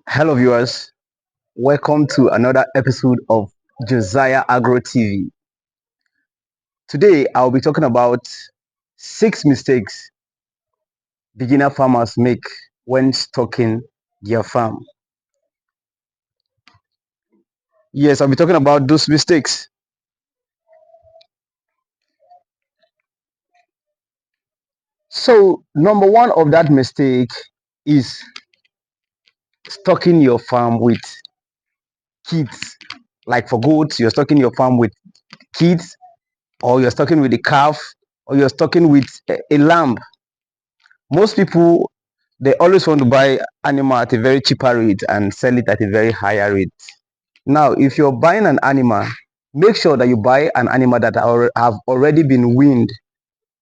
Hello, viewers. Welcome to another episode of Josiah Agro TV. Today, I'll be talking about 6 mistakes beginner farmers make when stocking their farm. Yes, I'll be talking about those mistakes. So, number one of that mistake is stocking your farm with kids. Like for goats, you're stocking your farm with kids, or you're stocking with a calf, or you're stocking with a lamb. Most people, they always want to buy animal at a very cheaper rate and sell it at a very higher rate. Now, if you're buying an animal, make sure that you buy an animal that have already been weaned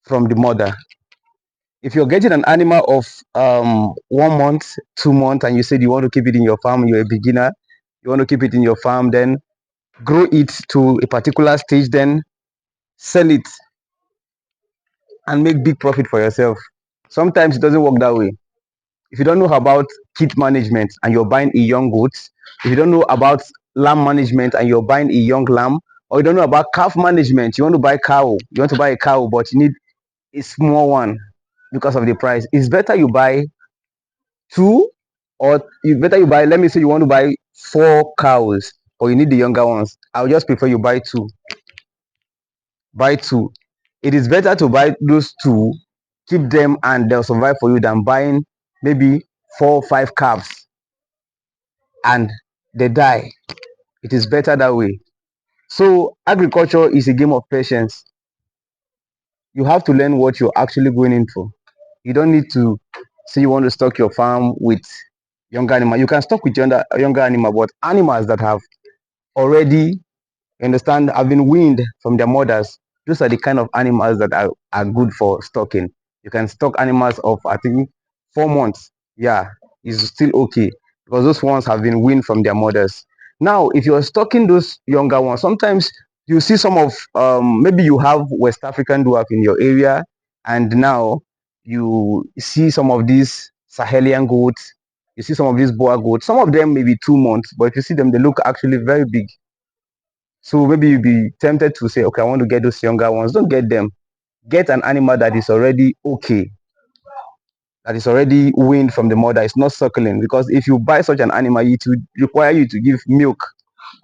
from the mother. If you're getting an animal of 1 month, 2 months, and you said you want to keep it in your farm, you're a beginner, you want to keep it in your farm, then grow it to a particular stage, then sell it and make big profit for yourself. Sometimes it doesn't work that way. If you don't know about kid management and you're buying a young goat, if you don't know about lamb management and you're buying a young lamb, or you don't know about calf management, you want to buy cow, you want to buy a cow, but you need a small one because of the price. It's better you buy two, or you better you buy, let me say you want to buy 4 cows, or you need the younger ones. I'll just prefer you buy two. Buy two. It is better to buy those two, keep them, and they'll survive for you than buying maybe 4 or 5 calves and they die. It is better that way. So agriculture is a game of patience. You have to learn what you're actually going in for. You don't need to say you want to stock your farm with younger animal. You can stock with younger animal, but animals that have already, you understand, have been weaned from their mothers. Those are the kind of animals that are good for stocking. You can stock animals of, I think, 4 months. Yeah, is still okay because those ones have been weaned from their mothers. Now, if you're stocking those younger ones, sometimes you see some of, maybe you have West African dwarf in your area, and now you see some of these Sahelian goats, you see some of these Boer goats. Some of them may be 2 months, but if you see them, they look actually very big. So maybe you'll be tempted to say, okay, I want to get those younger ones. Don't get them. Get an animal that is already okay, that is already weaned from the mother. It's not suckling, because if you buy such an animal, it would require you to give milk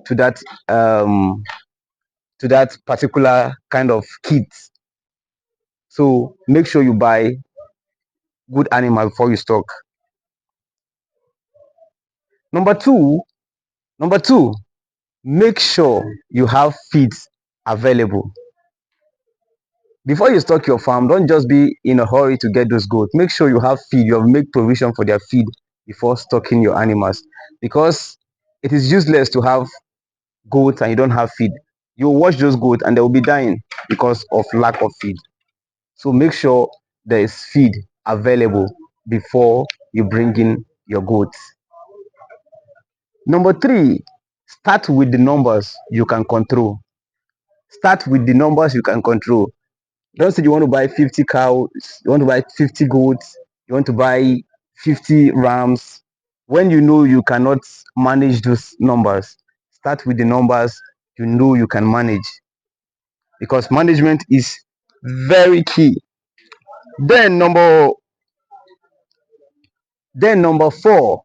to um that particular kind of kid. So make sure you buy good animal before you stock. Number two, number two, make sure you have feeds available. Before you stock your farm, don't just be in a hurry to get those goats. Make sure you have feed, you have make provision for their feed before stocking your animals, because it is useless to have goats and you don't have feed. You'll watch those goats and they will be dying because of lack of feed. So make sure there is feed available before you bring in your goats. Number three, start with the numbers you can control. Start with the numbers you can control. Don't say you want to buy 50 cows, you want to buy 50 goats, you want to buy 50 rams. When you know you cannot manage those numbers, start with the numbers you know you can manage, because management is very key. Then number 4,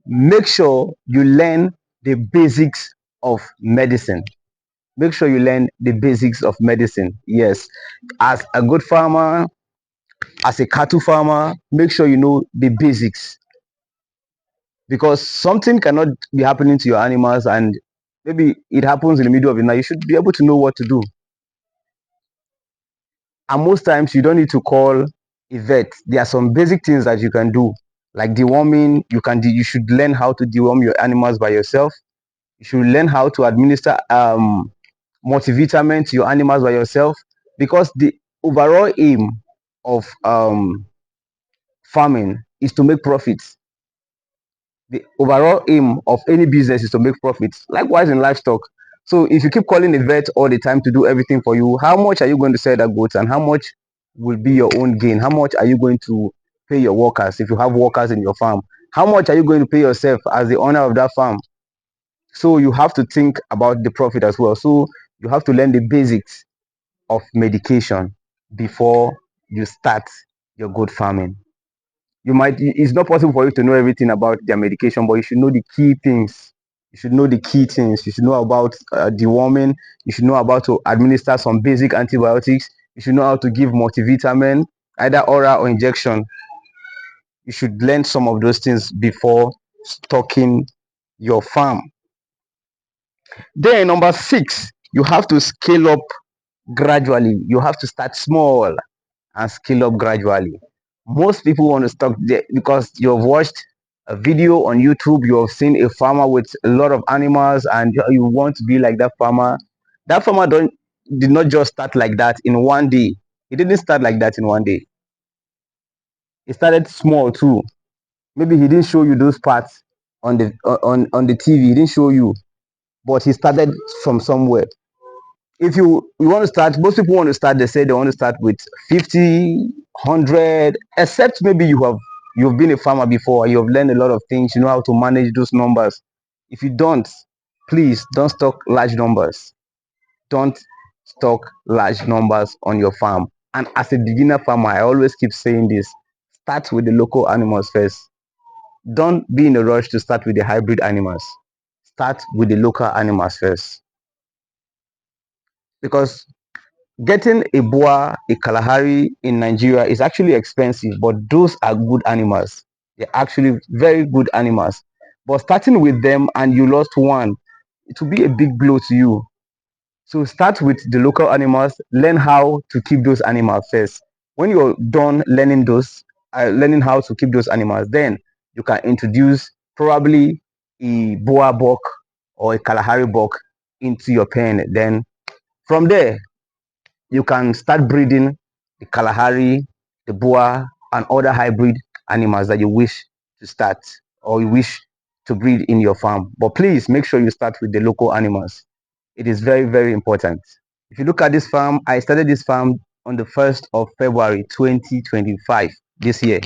make sure you learn the basics of medicine. Make sure you learn the basics of medicine. Yes, as a good farmer, as a cattle farmer, make sure you know the basics, because something cannot be happening to your animals and maybe it happens in the middle of the night. You should be able to know what to do. And most times you don't need to call a vet. There are some basic things that you can do, like deworming. You should learn how to deworm your animals by yourself. You should learn how to administer multivitamin to your animals by yourself, because the overall aim of farming is to make profits. The overall aim of any business is to make profits. Likewise in livestock. So if you keep calling a vet all the time to do everything for you, how much are you going to sell that goats, and how much will be your own gain? How much are you going to pay your workers if you have workers in your farm? How much are you going to pay yourself as the owner of that farm? So you have to think about the profit as well. So you have to learn the basics of medication before you start your goat farming. It's not possible for you to know everything about their medication, but you should know the key things. You should know the key things. You should know about deworming. You should know about to administer some basic antibiotics. You should know how to give multivitamin, either oral or injection. You should learn some of those things before stocking your farm. Then number 6, you have to scale up gradually. You have to start small and scale up gradually. Most people want to stop there because you've watched a video on YouTube, you have seen a farmer with a lot of animals, and you want to be like that farmer. That farmer did not just start like that in one day. He didn't start like that in one day. He started small too. Maybe he didn't show you those parts on the TV. He didn't show you, but he started from somewhere. If you want to start, most people want to start, they say they want to start with 50, 100, except maybe you've been a farmer before, you've learned a lot of things, you know how to manage those numbers. If you don't, please don't stock large numbers. Don't stock large numbers on your farm. And as a beginner farmer, I always keep saying this: start with the local animals first. Don't be in a rush to start with the hybrid animals. Start with the local animals first, because getting a boa, a Kalahari in Nigeria is actually expensive, but those are good animals. They're actually very good animals. But starting with them and you lost one, it will be a big blow to you. So start with the local animals, learn how to keep those animals first. When you're done learning learning how to keep those animals, then you can introduce probably a boa buck or a Kalahari buck into your pen. Then from there, you can start breeding the Kalahari, the Boa, and other hybrid animals that you wish to start or you wish to breed in your farm. But please make sure you start with the local animals. It is very, very important. If you look at this farm, I started this farm on the 1st of February 2025, this year.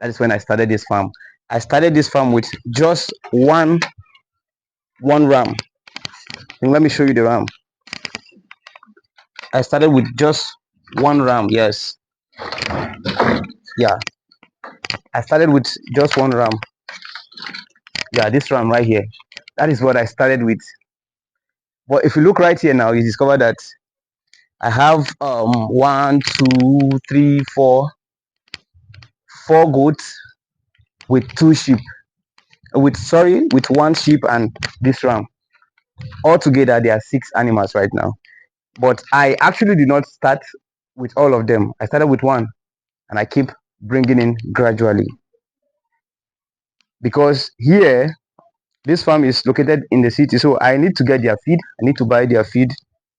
That is when I started this farm. I started this farm with just one ram. And let me show you the ram. I started with just one ram. Yes. Yeah. I started with just one ram. Yeah, this ram right here. That is what I started with. But if you look right here now, you discover that I have one, two, three, four goats with two sheep. With one sheep and this ram. Altogether, there are 6 animals right now. But I actually did not start with all of them. I started with one, and I keep bringing in gradually. Because here, this farm is located in the city, so I need to get their feed. I need to buy their feed.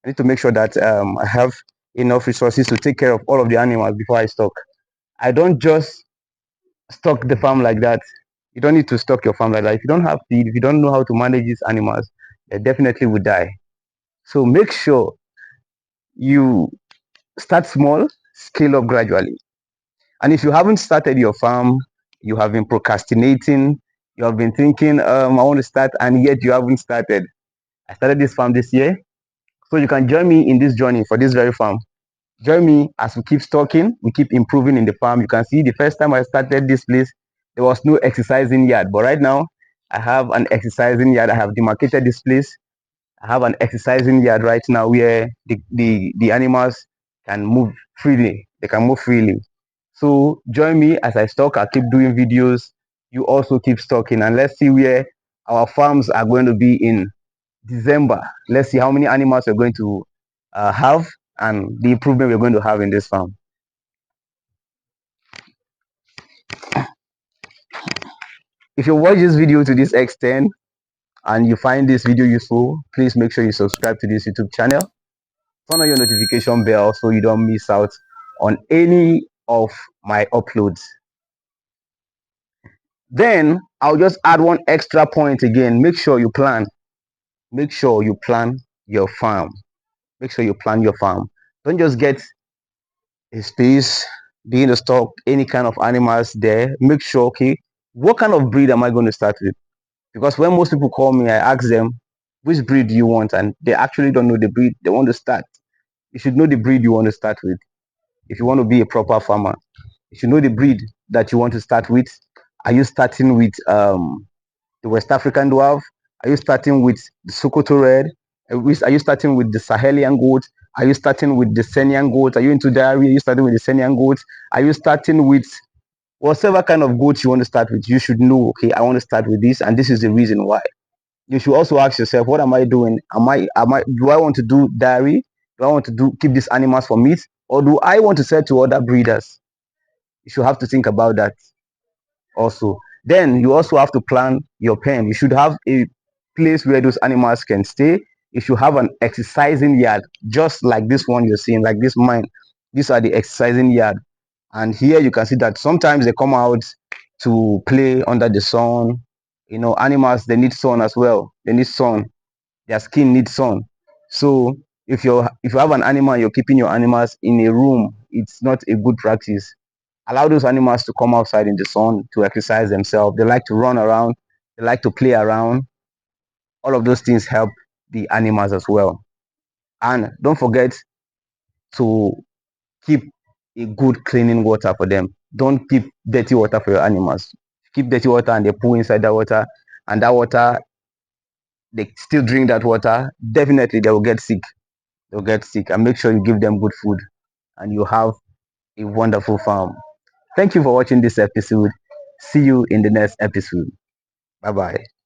I need to make sure that I have enough resources to take care of all of the animals before I stock. I don't just stock the farm like that. You don't need to stock your farm like that. If you don't have feed, if you don't know how to manage these animals, they definitely will die. So make sure you start small, scale up gradually. And if you haven't started your farm, you have been procrastinating, you have been thinking, I want to start, and yet you haven't started. I started this farm this year, so you can join me in this journey for this very farm. Join me as we keep stalking, we keep improving in the farm. You can see the first time I started this place, there was no exercising yard, but right now I have an exercising yard. I have demarcated this place. I have an exercising yard right now where the animals can move freely. They can move freely. So join me as I stalk. I keep doing videos. You also keep stalking, and let's see where our farms are going to be in December. Let's see how many animals we're going to have and the improvement we're going to have in this farm. If you watch this video to this extent and you find this video useful, please make sure you subscribe to this YouTube channel. Turn on your notification bell so you don't miss out on any of my uploads. Then I'll just add one extra point again. Make sure you plan. Make sure you plan your farm. Make sure you plan your farm. Don't just get a space, begin to stock any kind of animals there. Make sure, okay, What kind of breed am I going to start with? Because when most people call me, I ask them, which breed do you want? And they actually don't know the breed they want to start. You should know the breed you want to start with. If you want to be a proper farmer, you should know the breed that you want to start with. Are you starting with the West African dwarf? Are you starting with the Sokoto red? Are you starting with the Sahelian goat? Are you starting with the Senian goat? Are you into dairy? Are you starting with the Senian goat? Are you starting with whatever kind of goat you want to start with? You should know, okay, I want to start with this, and this is the reason why. You should also ask yourself, what am I doing? Do I want to do dairy? Do I want to keep these animals for meat? Or do I want to sell to other breeders? You should have to think about that also. Then you also have to plan your pen. You should have a place where those animals can stay. You should have an exercising yard, just like this one you're seeing, like this mine. These are the exercising yard. And here you can see that sometimes they come out to play under the sun. Animals, they need sun as well. They need sun. Their skin needs sun. So if you have an animal, you're keeping your animals in a room, it's not a good practice. Allow those animals to come outside in the sun to exercise themselves. They like to run around, they like to play around. All of those things help the animals as well. And don't forget to keep a good cleaning water for them. Don't keep dirty water for your animals. Keep dirty water and they poo inside that water, and that water, they still drink that water, definitely they will get sick. They'll get sick. And make sure you give them good food, and you have a wonderful farm. Thank you for watching this episode. See you in the next episode. Bye bye.